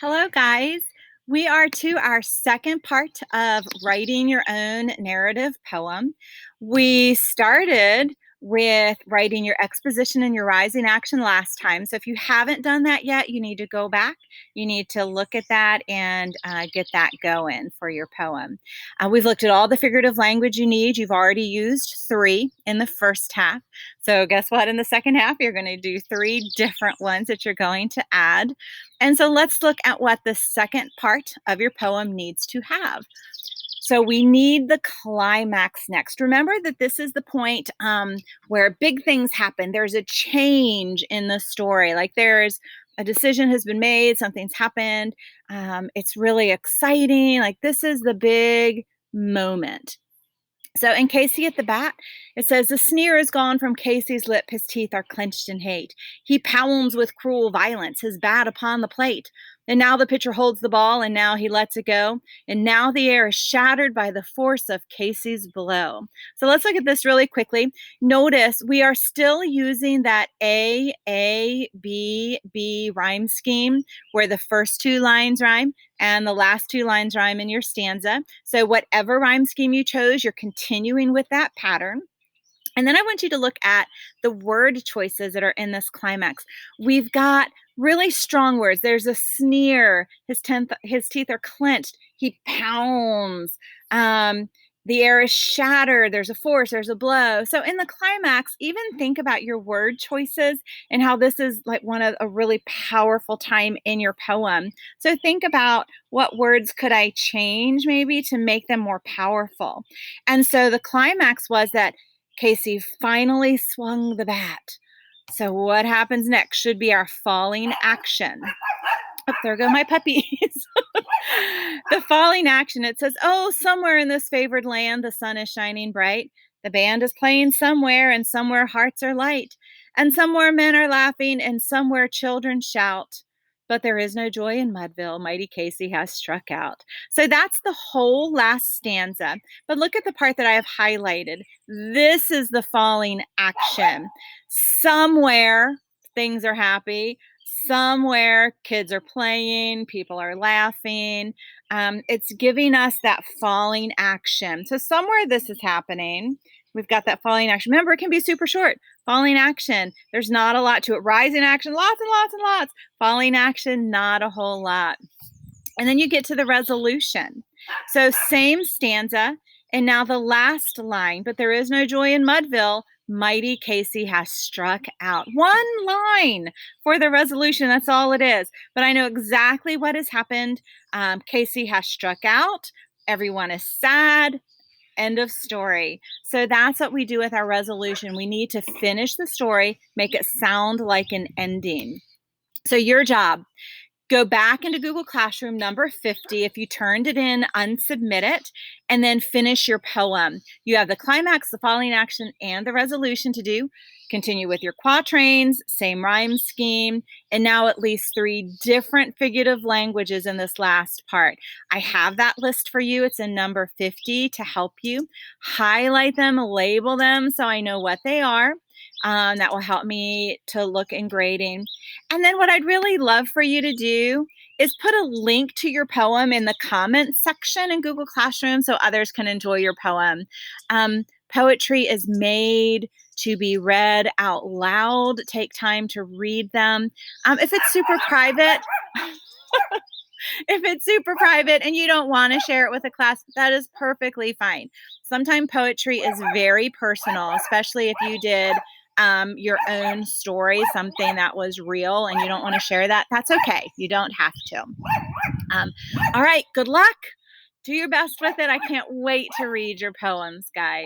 Hello, guys. We are to our second part of writing your own narrative poem. We started with writing your exposition and your rising action last time. So if you haven't done that yet, you need to go back. You need to look at that and get that going for your poem. We've looked at all the figurative language you need. You've already used 3 in the first half. So guess what? In the second half, you're going to do 3 different ones that you're going to add. And so let's look at what the second part of your poem needs to have. So we need the climax next. Remember that this is the point where big things happen. There's a change in the story. Like there's a decision has been made, something's happened. It's really exciting. Like this is the big moment. So in Casey at the bat, it says, the sneer is gone from Casey's lip, his teeth are clenched in hate. He pounds with cruel violence, his bat upon the plate. And now the pitcher holds the ball, and now he lets it go. And now the air is shattered by the force of Casey's blow. So let's look at this really quickly. Notice we are still using that A, B, B rhyme scheme where the first 2 lines rhyme and the last 2 lines rhyme in your stanza. So whatever rhyme scheme you chose, you're continuing with that pattern. And then I want you to look at the word choices that are in this climax. We've got really strong words. There's a sneer. His teeth are clenched. He pounds. The air is shattered. There's a force. There's a blow. So in the climax, even think about your word choices and how this is like one of a really powerful time in your poem. So think about what words could I change maybe to make them more powerful. And so the climax was that Casey finally swung the bat. So what happens next should be our falling action. Oh, there go my puppies. The falling action, it says, oh, somewhere in this favored land, the sun is shining bright. The band is playing somewhere, and somewhere hearts are light. And somewhere men are laughing, and somewhere children shout. But there is no joy in Mudville. Mighty Casey has struck out. So that's the whole last stanza. But look at the part that I have highlighted. This is the falling action. Somewhere things are happy. Somewhere kids are playing, people are laughing. It's giving us that falling action. So somewhere this is happening. We've got that falling action. Remember, it can be super short. Falling action, there's not a lot to it. Rising action, lots and lots and lots. Falling action, not a whole lot. And then you get to the resolution. So same stanza, and now the last line, but there is no joy in Mudville. Mighty Casey has struck out. 1 line for the resolution. That's all it is. But I know exactly what has happened. Casey has struck out. Everyone is sad. End of story. So that's what we do with our resolution. We need to finish the story, make it sound like an ending. So your job, go back into Google Classroom number 50. If you turned it in, unsubmit it, and then finish your poem. You have the climax, the falling action, and the resolution to do. Continue with your quatrains, same rhyme scheme, and now at least 3 different figurative languages in this last part. I have that list for you. It's in number 50 to help you. Highlight them, label them so I know what they are. That will help me to look in grading. And then what I'd really love for you to do is put a link to your poem in the comments section in Google Classroom so others can enjoy your poem. Poetry is made to be read out loud. Take time to read them. If it's super private, and you don't want to share it with a class, that is perfectly fine. Sometimes poetry is very personal, especially if you did your own story, something that was real and you don't want to share that. That's okay. You don't have to. All right. Good luck. Do your best with it. I can't wait to read your poems, guys.